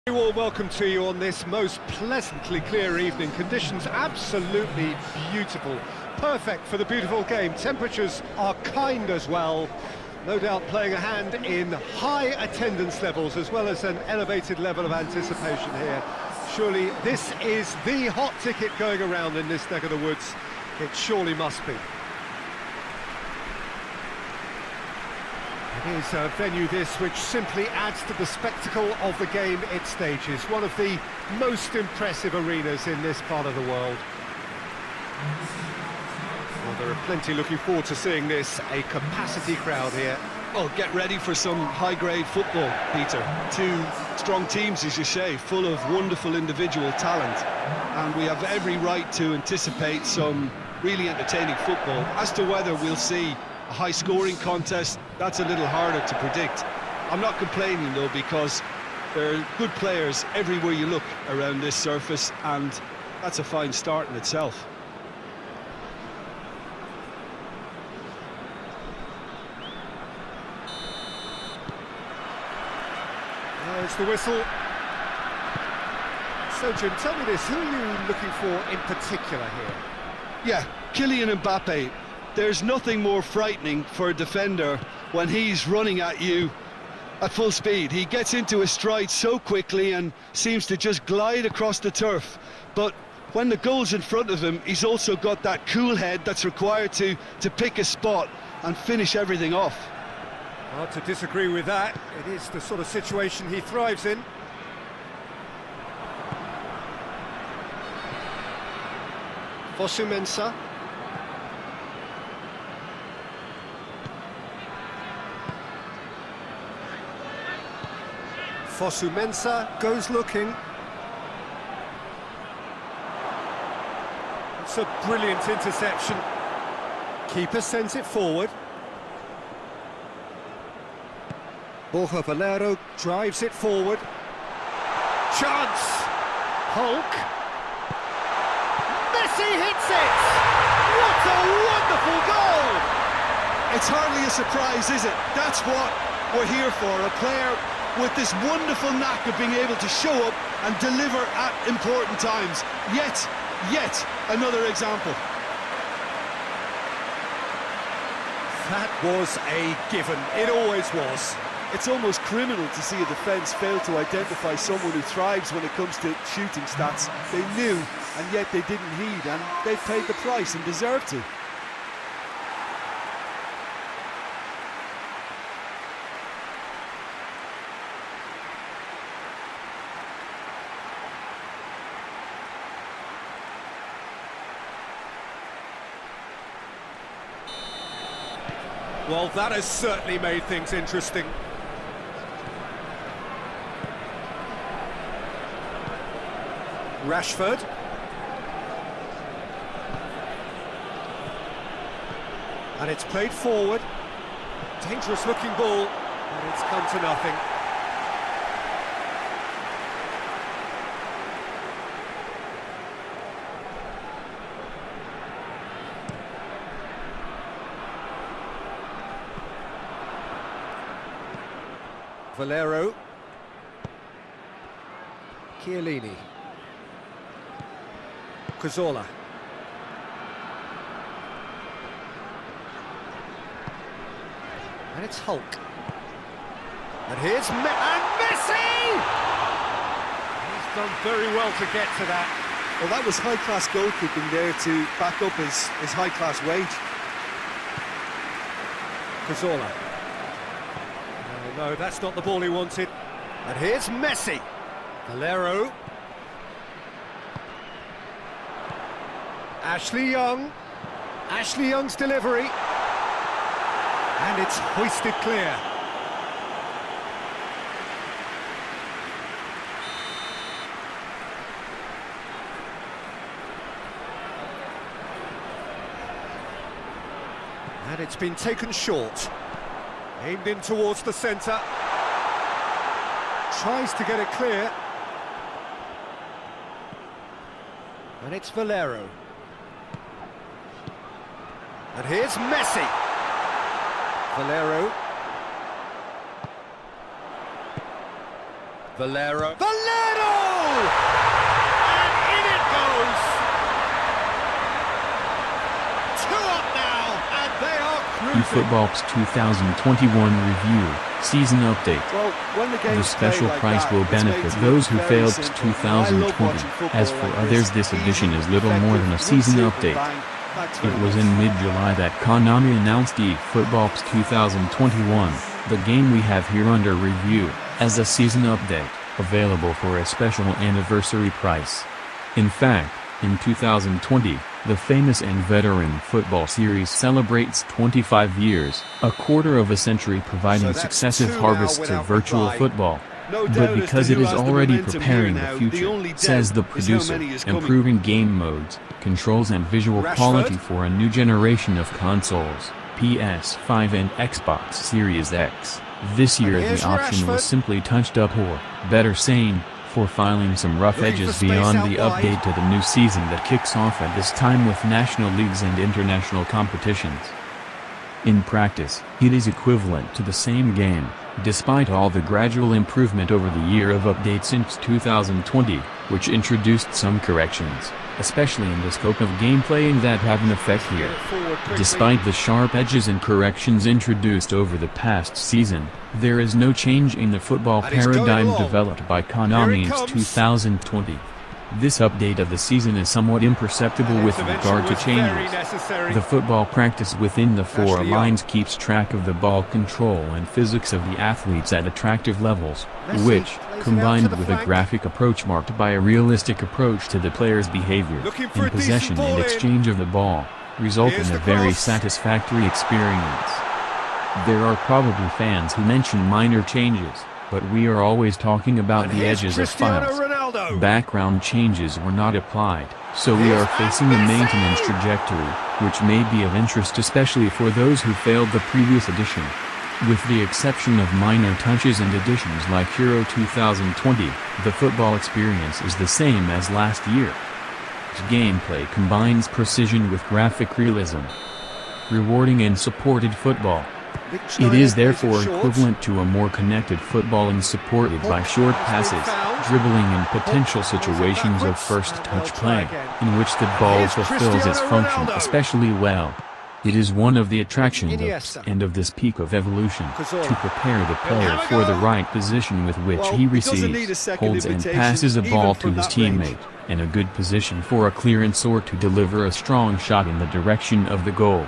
Warm welcome to you on this most pleasantly clear evening. Conditions absolutely beautiful, perfect for the beautiful game. Temperatures are kind as well, no doubt playing a hand in high attendance levels as well as an elevated level of anticipation here. Surely this is the hot ticket going around in this neck of the woods. It surely must be. It is a venue this which simply adds to the spectacle of the game it stages. One of the most impressive arenas in this part of the world. Well, there are plenty looking forward to seeing this, a capacity crowd here. Well, get ready for some high-grade football, Peter. Two strong teams, as you say, full of wonderful individual talent. And we have every right to anticipate some really entertaining football. As to whether we'll see a high-scoring contest, that's a little harder to predict. I'm not complaining, though, because there are good players everywhere you look around this surface, and that's a fine start in itself. There's the whistle. So, Jim, tell me this, who are you looking for in particular here? Yeah, Kylian Mbappe. There's nothing more frightening for a defender when he's running at you at full speed. He gets into his stride so quickly and seems to just glide across the turf. But when the goal's in front of him, he's also got that cool head that's required to pick a spot and finish everything off. Hard to disagree with that. It is the sort of situation he thrives in. Fosu-Mensah. Fosu-Mensah goes looking. It's a brilliant interception. Keeper sends it forward. Borja Valero drives it forward. Chance! Hulk. Messi hits it! What a wonderful goal! It's hardly a surprise, is it? That's what we're here for, a player with this wonderful knack of being able to show up and deliver at important times. Yet another example. That was a given. It always was. It's almost criminal to see a defence fail to identify someone who thrives when it comes to shooting stats. They knew, and yet they didn't heed, and they paid the price and deserved to. Well, that has certainly made things interesting. Rashford. And it's played forward. Dangerous looking ball, and it's come to nothing. Valero. Chiellini. Cazorla. And it's Hulk. And here's Messi! He's done very well to get to that. Well, that was high-class goalkeeping there to back up his high-class wage. Cazorla. No, that's not the ball he wanted. And here's Messi. Valero. Ashley Young. Ashley Young's delivery. And it's hoisted clear. And it's been taken short. Aimed in towards the centre. Tries to get it clear. And it's Valero. And here's Messi. Valero. Valero! And in it goes! 2 up now, and they are cruising! eFootball's 2021 review, season update. Well, when The special price will benefit those who failed 2020. As for others, this edition is little more than a season update. It was in mid-July that Konami announced eFootball's 2021, the game we have here under review, as a season update, available for a special anniversary price. In fact, in 2020, the famous and veteran football series celebrates 25 years, a quarter of a century providing successive harvests of virtual football. But because it is already preparing the future, says the producer, improving game modes, controls and visual quality for a new generation of consoles, PS5 and Xbox Series X. This year the option was simply touched up or, better saying, for filing some rough edges beyond the update to the new season that kicks off at this time with national leagues and international competitions. In practice, it is equivalent to the same game, despite all the gradual improvement over the year of update since 2020, which introduced some corrections, especially in the scope of gameplay and that have an effect here. Despite the sharp edges and corrections introduced over the past season, there is no change in the football paradigm developed by Konami in 2020. This update of the season is somewhat imperceptible with regard to changes. The football practice within the four lines keeps track of the ball control and physics of the athletes at attractive levels, which, combined with a graphic approach marked by a realistic approach to the player's behavior, in possession and exchange of the ball, result in a very satisfactory experience. There are probably fans who mention minor changes, but we are always talking about the edges of files. Background changes were not applied, so we are facing a maintenance trajectory, which may be of interest especially for those who failed the previous edition. With the exception of minor touches and additions like Euro 2020, the football experience is the same as last year. Gameplay combines precision with graphic realism. Rewarding and supported football. It is therefore equivalent to a more connected football and supported by short passes, dribbling and potential situations of first touch play, in which the ball fulfills its function especially well. It is one of the attractions of this peak of evolution, to prepare the player for the right position with which he receives, holds and passes a ball to his teammate, and a good position for a clearance or to deliver a strong shot in the direction of the goal.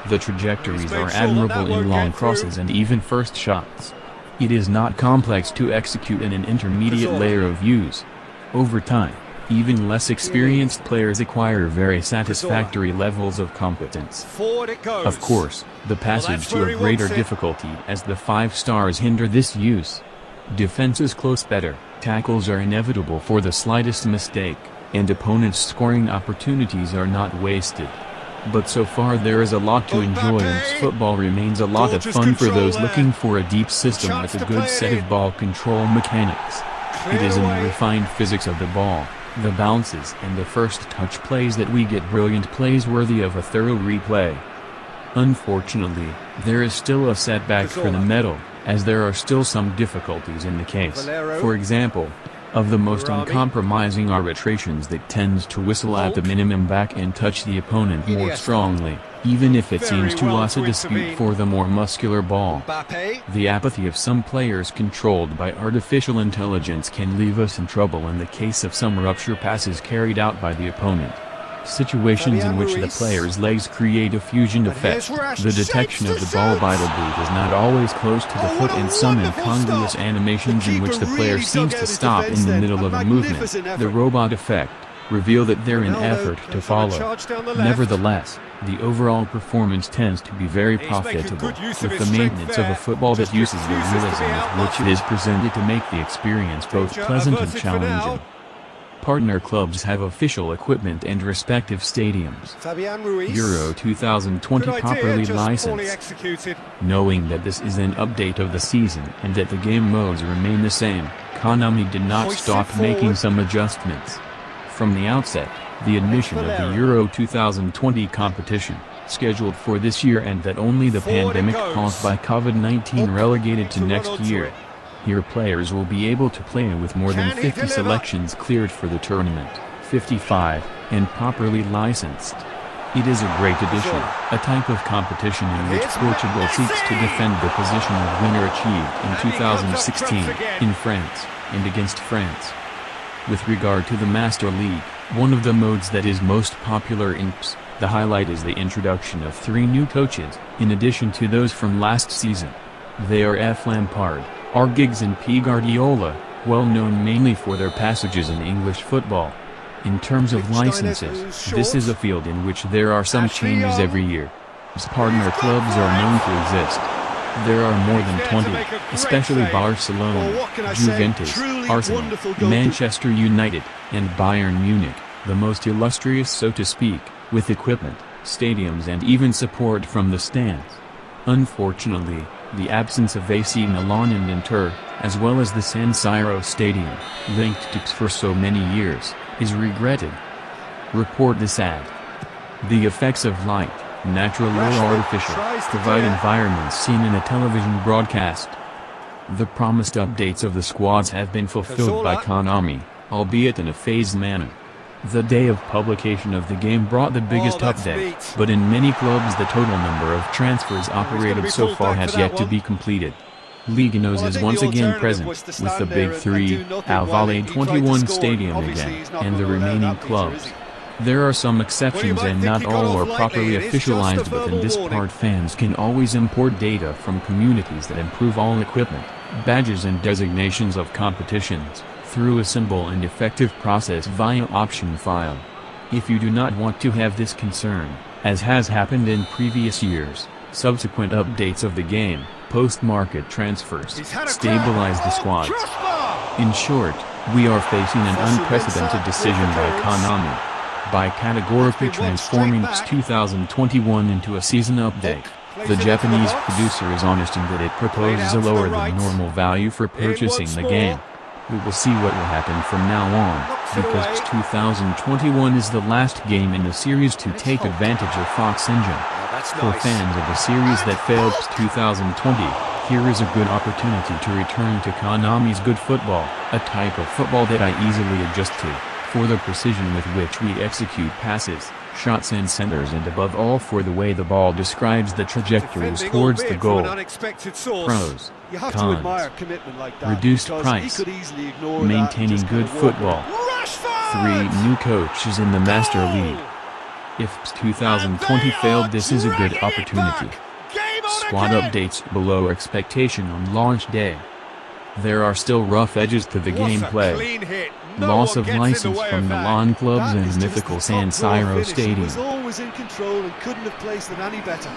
The trajectories are admirable in long crosses and even first shots. It is not complex to execute in an intermediate layer of views. Over time, even less experienced players acquire very satisfactory levels of competence. Of course, the passage to a greater difficulty as the 5 stars hinder this use. Defense is close better, tackles are inevitable for the slightest mistake, and opponents' scoring opportunities are not wasted. But so far there is a lot to enjoy and football remains a lot of fun for those looking for a deep system with a good set of ball control mechanics. It is in the refined physics of the ball, the bounces and the first touch plays that we get brilliant plays worthy of a thorough replay. Unfortunately, there is still a setback for the medal, as there are still some difficulties in the case. For example, of the most uncompromising arbitrations that tends to whistle at the minimum back and touch the opponent more strongly, even if it seems to us a dispute for the more muscular ball. The apathy of some players controlled by artificial intelligence can leave us in trouble in the case of some rupture passes carried out by the opponent. Situations in which the player's legs create a fusion effect, the detection of the ball by the boot is not always close to the foot and some incongruous animations in which the player seems to stop in the middle of a movement, the robot effect, reveal that they're in effort to follow. Nevertheless, the overall performance tends to be very profitable, with the maintenance of a football that uses the realism with which it is presented to make the experience both pleasant and challenging. Partner clubs have official equipment and respective stadiums. Euro 2020 properly licensed. Knowing that this is an update of the season and that the game modes remain the same, Konami did not stop making some adjustments. From the outset, the admission of the Euro 2020 competition, scheduled for this year and that only the pandemic caused by COVID-19 relegated to next year. Here players will be able to play with more than Can he 50 deliver? selections cleared for the tournament, 55, and properly licensed. It is a great addition, a type of competition in which Here's Portugal seeks to defend the position of winner achieved in And he comes up 2016, trumps again. in France, and against France. With regard to the Master League, one of the modes that is most popular in PS, the highlight is the introduction of 3 new coaches, in addition to those from last season. They are F. Lampard, R. Giggs and P. Guardiola, well known mainly for their passages in English football. In terms of licenses, this is a field in which there are some changes every year. As partner clubs are known to exist. There are more than 20, especially Barcelona, Juventus, Arsenal, Manchester United, and Bayern Munich, the most illustrious so to speak, with equipment, stadiums and even support from the stands. Unfortunately, the absence of AC Milan and Inter, as well as the San Siro Stadium, linked to PS for so many years, is regretted. Report this ad. The effects of light, natural or artificial, provide environments seen in a television broadcast. The promised updates of the squads have been fulfilled by Konami, albeit in a phased manner. The day of publication of the game brought the biggest update, but in many clubs the total number of transfers operated so far has yet to be completed. Liginos is once again present, with the Big Three, Al Valle 21 Stadium again, and the remaining clubs. There are some exceptions and not all are properly officialized, but in this part fans can always import data from communities that improve all equipment, badges and designations of competitions, through a simple and effective process via option file. If you do not want to have this concern, as has happened in previous years, subsequent updates of the game, post-market transfers, stabilize the squads. In short, we are facing an unprecedented decision by Konami. By categorically transforming its 2021 into a season update, the Japanese producer is honest in that it proposes a lower than normal value for purchasing the game. We will see what will happen from now on, because 2021 is the last game in the series to take advantage of Fox Engine. For fans of a series that failed 2020, here is a good opportunity to return to Konami's good football, a type of football that I easily adjust to, for the precision with which we execute passes, shots and centers, and above all for the way the ball describes the trajectories towards the goal. Pros, cons, reduced price, maintaining good football, 3 new coaches in the Master League. If 2020 failed, this is a good opportunity. Squad updates below expectation on launch day. There are still rough edges to the gameplay. Loss of license from Milan clubs and mythical San Siro Stadium. Was always in control and couldn't have placed it any better.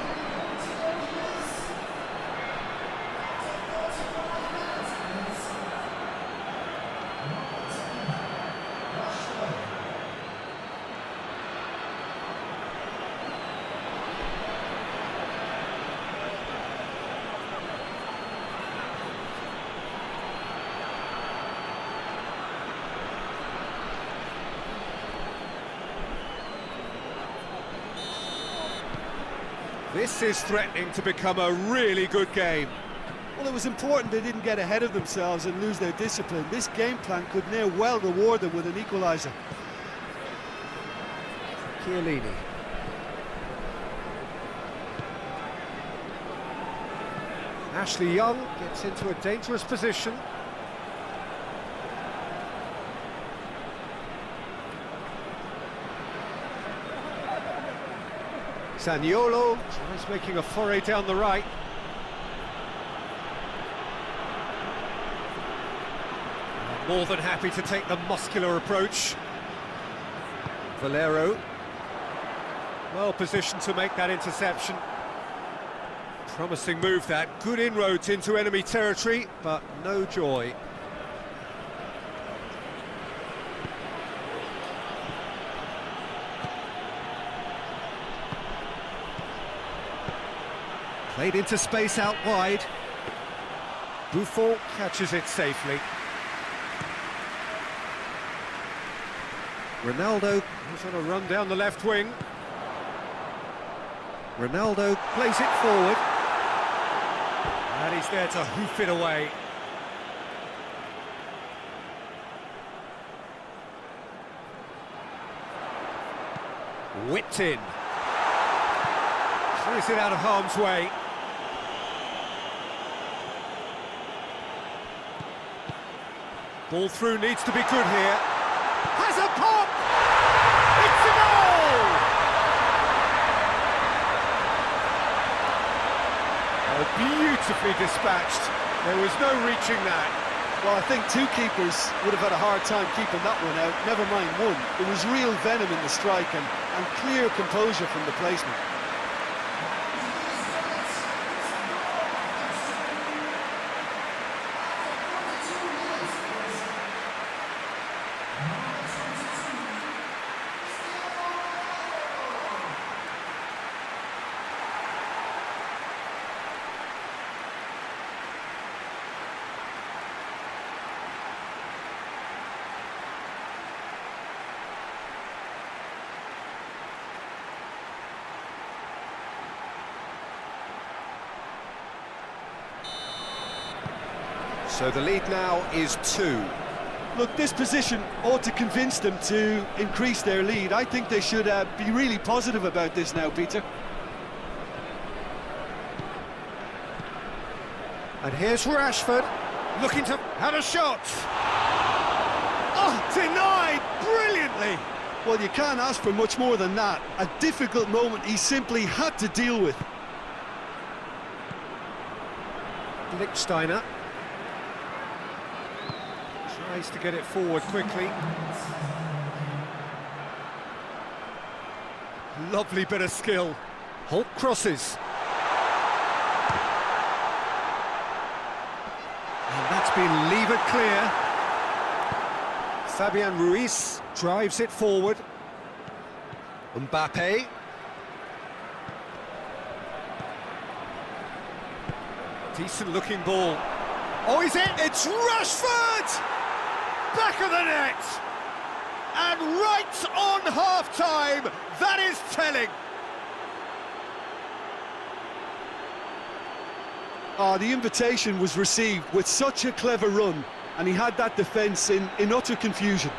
This is threatening to become a really good game. Well, it was important they didn't get ahead of themselves and lose their discipline. This game plan could near well reward them with an equaliser. Chiellini. Ashley Young gets into a dangerous position. Zaniolo tries making a foray down the right. More than happy to take the muscular approach. Valero. Well positioned to make that interception. Promising move that. Good inroads into enemy territory, but no joy. Played into space out wide. Buffon catches it safely. Ronaldo is on a run down the left wing. Ronaldo plays it forward. And he's there to hoof it away. Whipped in. Clears it out of harm's way. Ball through needs to be good here. Has a pop! It's a goal! Oh, beautifully dispatched. There was no reaching that. Well, I think two keepers would have had a hard time keeping that one out, never mind one. There was real venom in the strike and clear composure from the placement. So the lead now is 2. Look, this position ought to convince them to increase their lead. I think they should be really positive about this now, Peter. And here's Rashford, looking to have a shot. Oh, denied brilliantly. Well, you can't ask for much more than that. A difficult moment he simply had to deal with. Lichtsteiner tries to get it forward quickly. Lovely bit of skill. Holt crosses. And that's been levered clear. Fabian Ruiz drives it forward. Mbappe. Decent looking ball. Oh, is it? It's Rashford! Back of the net! And right on half-time, that is telling. The invitation was received with such a clever run, and he had that defence in utter confusion.